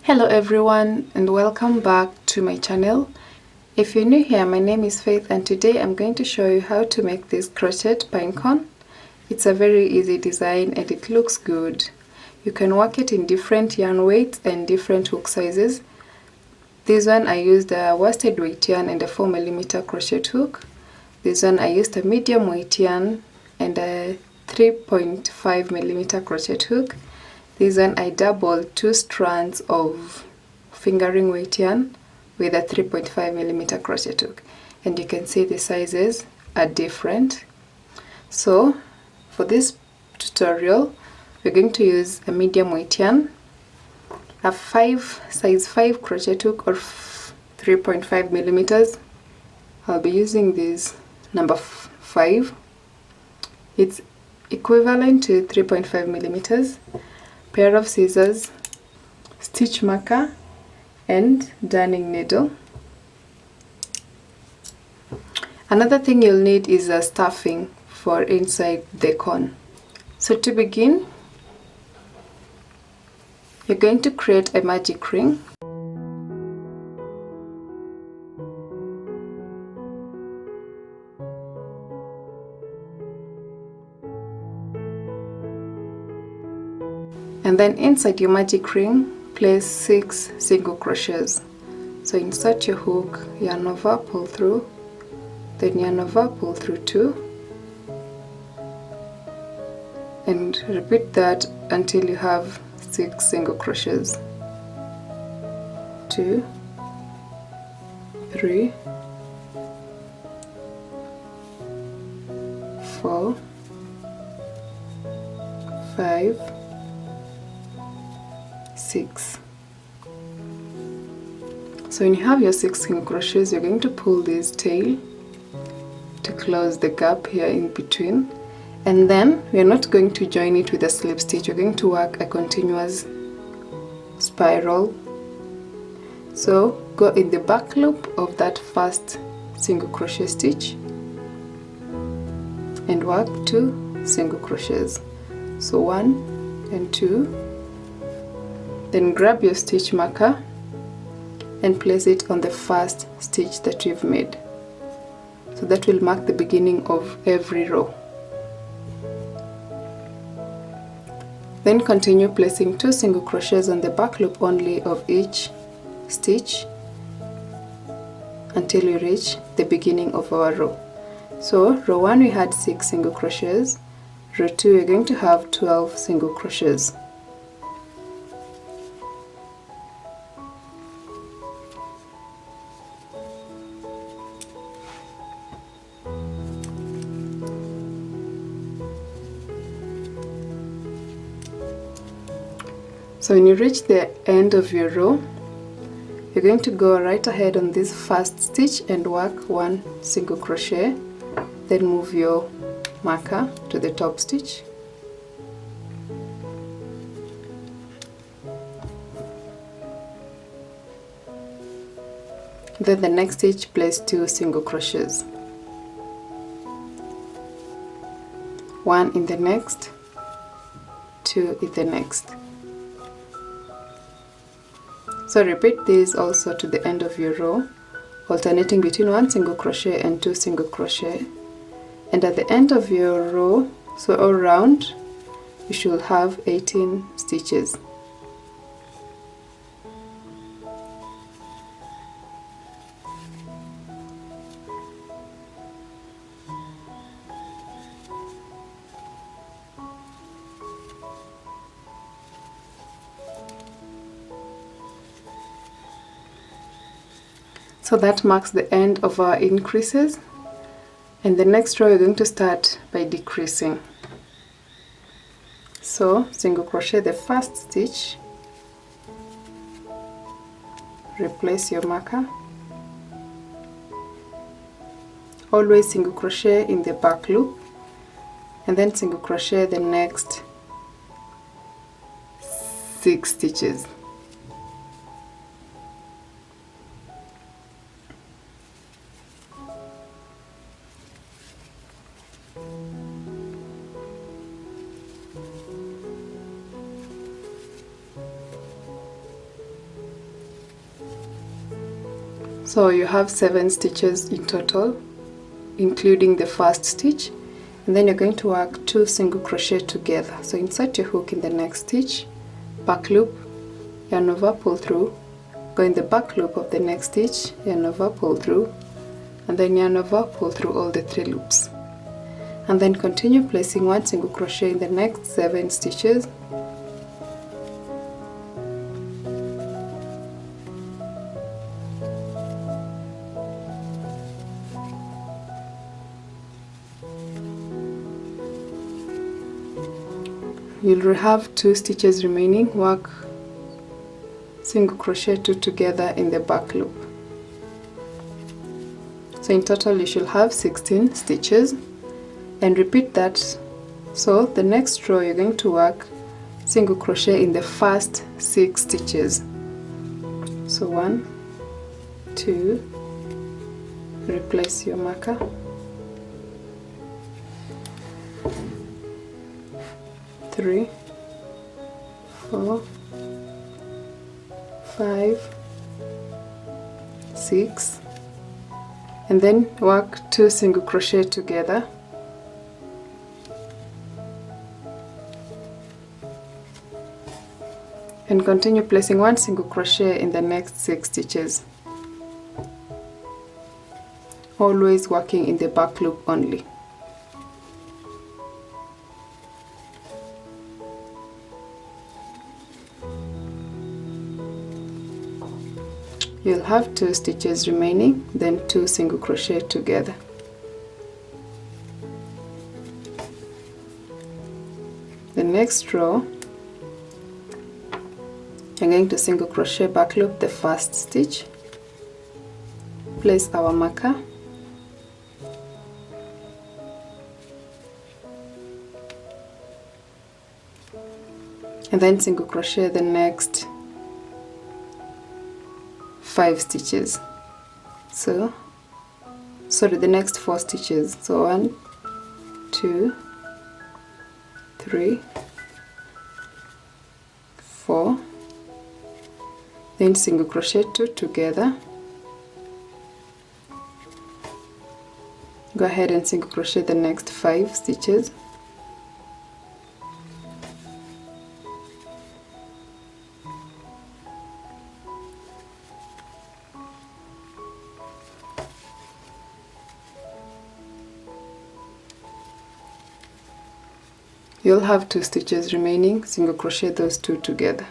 Hello everyone and welcome back to my channel. If you're new here, my name is Faith and today I'm going to show you how to make this crocheted pinecone. It's a very easy design and it looks good. You can work it in different yarn weights and different hook sizes. This one I used a worsted weight yarn and a 4mm crochet hook. This one I used a medium weight yarn and a 3.5mm crochet hook. This one I doubled 2 strands of fingering weight yarn with a 3.5mm crochet hook, and you can see the sizes are different. So for this tutorial we're going to use a medium weight yarn, a size 5 crochet hook or 3.5mm. I'll be using this number 5. It's equivalent to 3.5mm. Pair of scissors, stitch marker and darning needle. Another thing you'll need is a stuffing for inside the cone. So to begin, you're going to create a magic ring. And then inside your magic ring, place 6 single crochets. So insert your hook, yarn over, pull through, then yarn over, pull through 2, and repeat that until you have 6 single crochets. 2, 3, 4, 5, 6. So when you have your 6 single crochets, you're going to pull this tail to close the gap here in between, and then we're not going to join it with a slip stitch. We're going to work a continuous spiral. So go in the back loop of that first single crochet stitch and work 2 single crochets. So 1 and 2. Then grab your stitch marker and place it on the first stitch that you've made. So that will mark the beginning of every row. Then continue placing 2 single crochets on the back loop only of each stitch until we reach the beginning of our row. So row 1 we had 6 single crochets, row 2 we're going to have 12 single crochets. So when you reach the end of your row, you're going to go right ahead on this first stitch and work 1 single crochet, then move your marker to the top stitch. Then the next stitch, place 2 single crochets. 1 in the next, 2 in the next. So repeat this also to the end of your row, alternating between 1 single crochet and 2 single crochet. And at the end of your row, so all round, you should have 18 stitches. So that marks the end of our increases, and the next row we're going to start by decreasing. So single crochet the first stitch, replace your marker, always single crochet in the back loop, and then single crochet the next 6 stitches. So you have 7 stitches in total, including the first stitch, and then you're going to work 2 single crochet together. So insert your hook in the next stitch, back loop, yarn over, pull through, go in the back loop of the next stitch, yarn over, pull through, and then yarn over, pull through all the 3 loops, and then continue placing 1 single crochet in the next 7 stitches. You'll have 2 stitches remaining. Work single crochet 2 together in the back loop. So in total you should have 16 stitches, and repeat that. So the next row you're going to work single crochet in the first 6 stitches. So 1, 2, replace your marker, 3, 4, 5, 6, and then work 2 single crochet together, and continue placing 1 single crochet in the next 6 stitches, always working in the back loop only. You'll have 2 stitches remaining, then 2 single crochet together. The next row, I'm going to single crochet back loop the first stitch, place our marker, and then single crochet the next 5 stitches. So sorry, the next 4 stitches. So 1, 2, 3, 4, then single crochet 2 together, go ahead and single crochet the next 5 stitches, you'll have 2 stitches remaining, single crochet those 2 together.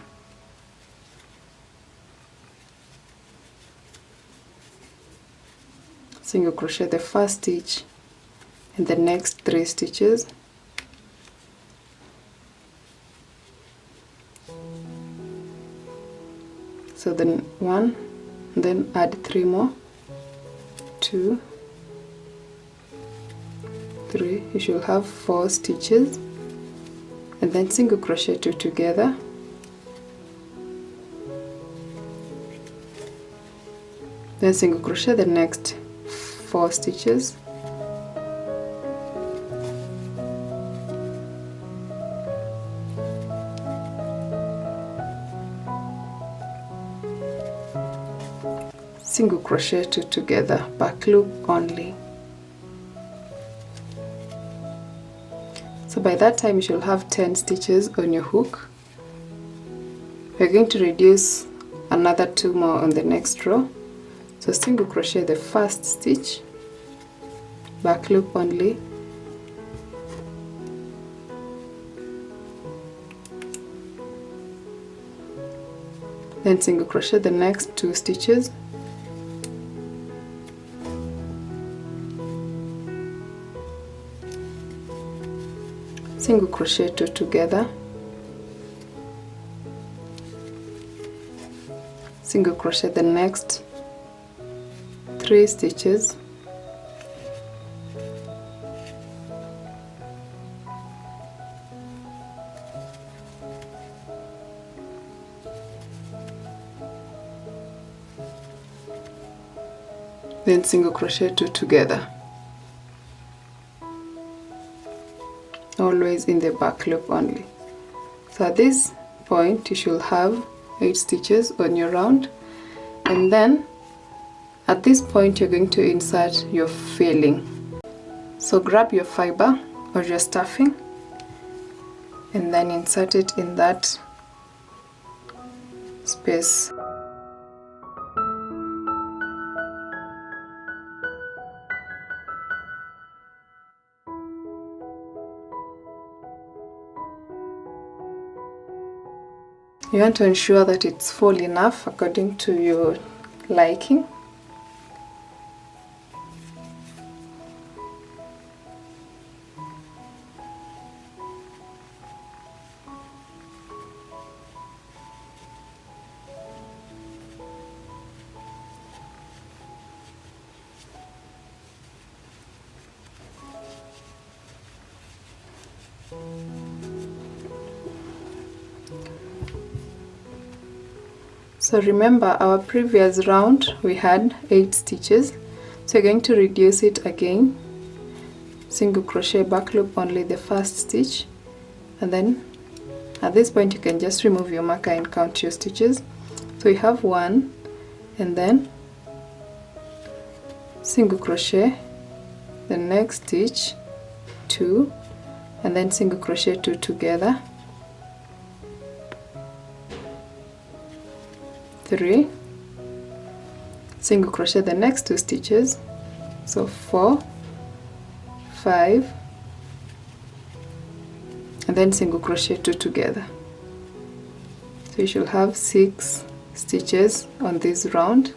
Single crochet the first stitch in the next 3 stitches, so then 1, then add 3 more, 2, 3, you should have 4 stitches, and then single crochet 2 together, then single crochet the next 4 stitches, single crochet 2 together, back loop only. So by that time you should have 10 stitches on your hook. We're going to reduce another 2 more on the next row. So single crochet the first stitch, back loop only, then single crochet the next 2 stitches, single crochet 2 together, single crochet the next 3 stitches, then single crochet 2 together, always in the back loop only. So at this point you should have 8 stitches on your round, and then At this point you're going to insert your filling. So grab your fiber or your stuffing and then insert it in that space. You want to ensure that it's full enough according to your liking. So remember our previous round we had 8 stitches, so you're going to reduce it again, single crochet back loop only the first stitch, and then at this point you can just remove your marker and count your stitches. So you have 1 and then single crochet the next stitch, 2 and then single crochet 2 together, 3, single crochet the next 2 stitches, so 4, 5 and then single crochet 2 together. So you should have 6 stitches on this round,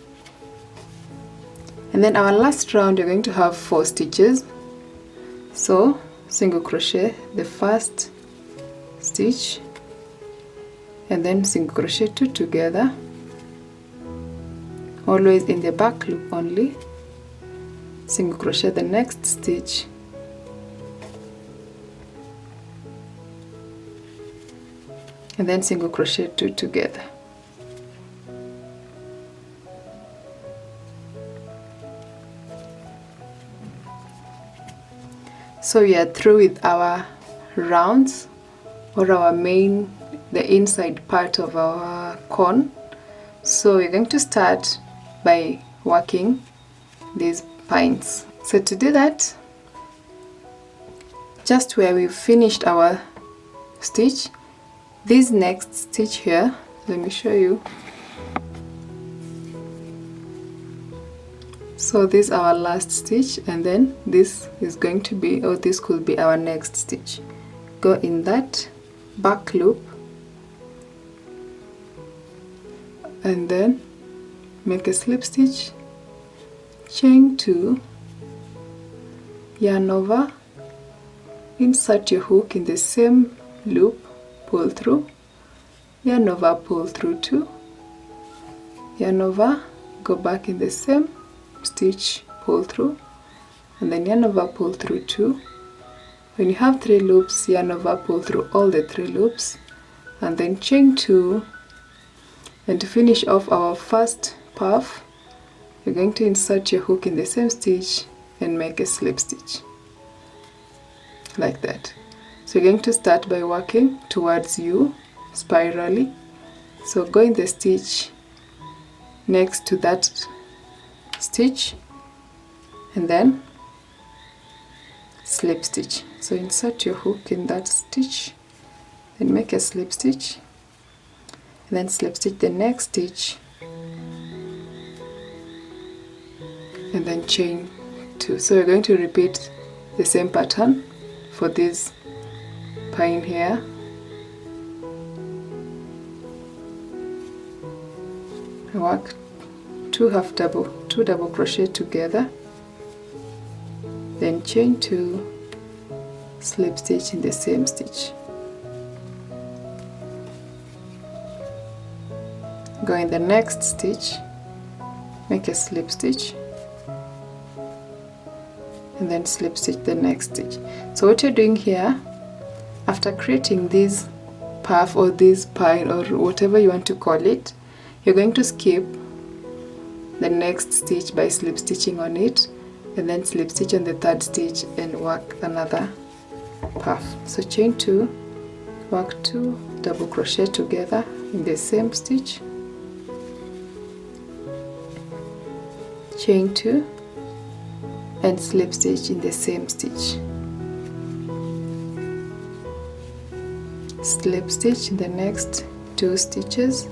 and then our last round you're going to have 4 stitches. So single crochet the first stitch and then single crochet 2 together, always in the back loop only, single crochet the next stitch and then single crochet 2 together. So we are through with our rounds or our main, the inside part of our cone. So we're going to start by working these pines. So to do that, just where we've finished our stitch, this next stitch here, let me show you. So this is our last stitch, and then this is going to be, or this could be our next stitch. Go in that back loop and then make a slip stitch, chain 2, yarn over, insert your hook in the same loop, pull through, yarn over, pull through 2, yarn over, go back in the same stitch, pull through, and then yarn over, pull through 2. When you have 3 loops, yarn over, pull through all the 3 loops, and then chain 2. And to finish off our first puff, you're going to insert your hook in the same stitch and make a slip stitch like that. So you're going to start by working towards you spirally. So go in the stitch next to that stitch and then slip stitch. So insert your hook in that stitch, then make a slip stitch, and then slip stitch the next stitch, and then chain 2. So we're going to repeat the same pattern for this pine here. Work 2 double crochet together, then chain 2, slip stitch in the same stitch, go in the next stitch, make a slip stitch, and then slip stitch the next stitch. So what you're doing here, after creating this puff or this pine or whatever you want to call it, you're going to skip the next stitch by slip stitching on it, and then slip stitch on the third stitch and work another puff. So chain 2, work 2 double crochet together in the same stitch, chain 2 and slip stitch in the same stitch. Slip stitch in the next 2 stitches,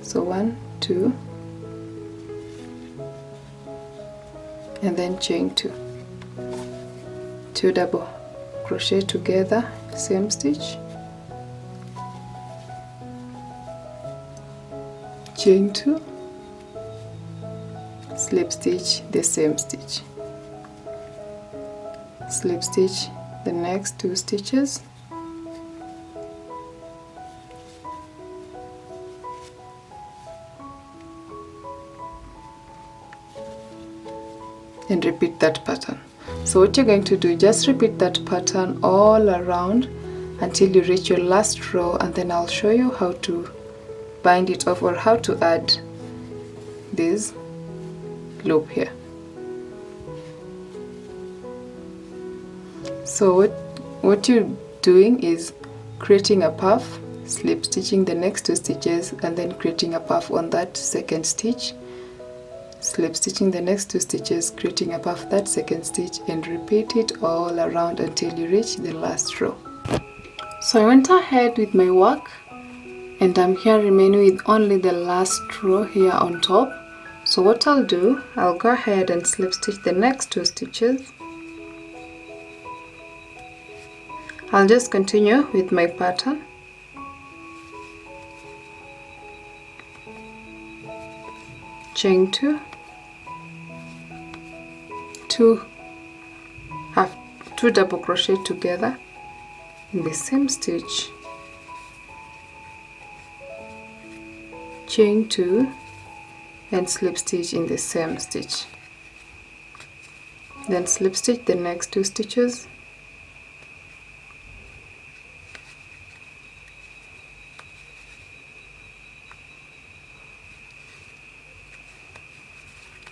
so 1, 2, and then chain 2, 2 double crochet together, same stitch, chain 2, slip stitch the same stitch, slip stitch the next 2 stitches, and repeat that pattern. So what you're going to do, just repeat that pattern all around until you reach your last row, and then I'll show you how to bind it off or how to add this loop here. So what you're doing is creating a puff, slip stitching the next 2 stitches, and then creating a puff on that second stitch, slip stitching the next 2 stitches, creating a puff that second stitch, and repeat it all around until you reach the last row. So I went ahead with my work, and I'm here remaining with only the last row here on top. So what I'll do, I'll go ahead and slip stitch the next 2 stitches. I'll just continue with my pattern. Chain 2, 2 double crochet together in the same stitch, chain 2 and slip stitch in the same stitch, then slip stitch the next 2 stitches,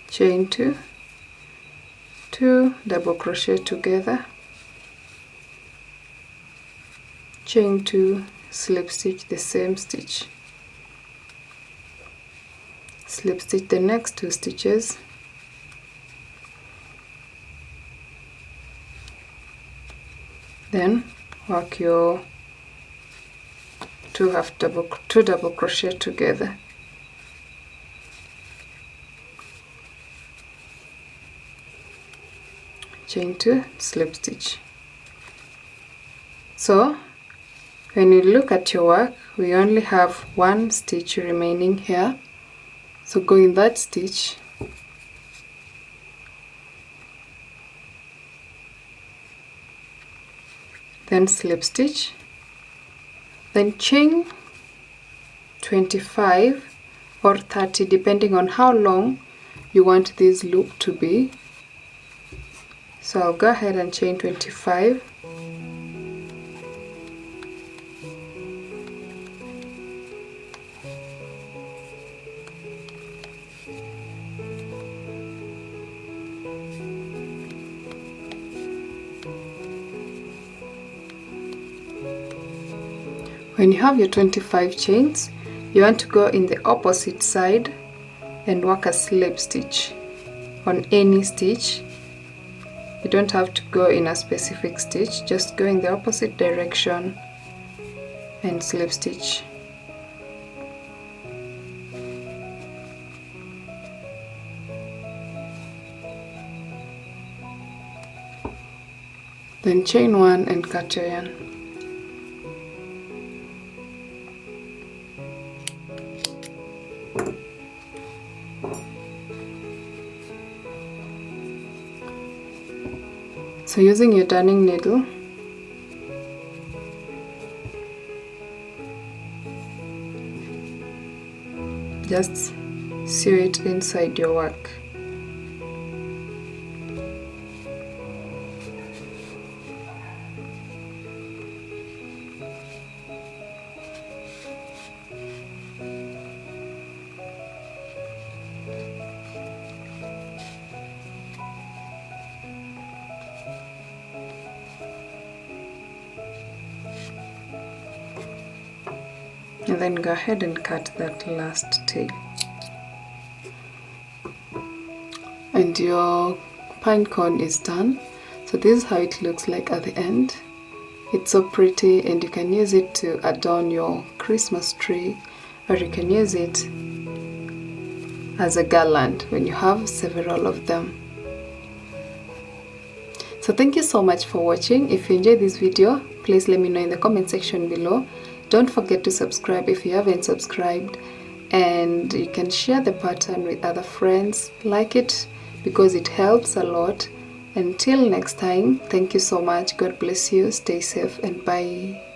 chain 2, 2 double crochet together, chain 2, slip stitch the same stitch, slip stitch the next 2 stitches, then work your 2 double crochet together, chain 2, slip stitch. So when you look at your work, we only have 1 stitch remaining here, so go in that stitch, then slip stitch, then chain 25 or 30 depending on how long you want this loop to be. So I'll go ahead and chain 25, when you have your 25 chains, you want to go in the opposite side and work a slip stitch on any stitch. You don't have to go in a specific stitch, just go in the opposite direction and slip stitch. Then chain 1 and cut your yarn. So using your darning needle, just sew it inside your work. And then go ahead and cut that last tail. and your pine cone is done. So this is how it looks like at the end. It's so pretty, and you can use it to adorn your Christmas tree, or you can use it as a garland when you have several of them. So thank you so much for watching. If you enjoyed this video, please let me know in the comment section below. Don't forget to subscribe if you haven't subscribed, and you can share the pattern with other friends. Like it because it helps a lot. Until next time, thank you so much. God bless you. Stay safe and bye.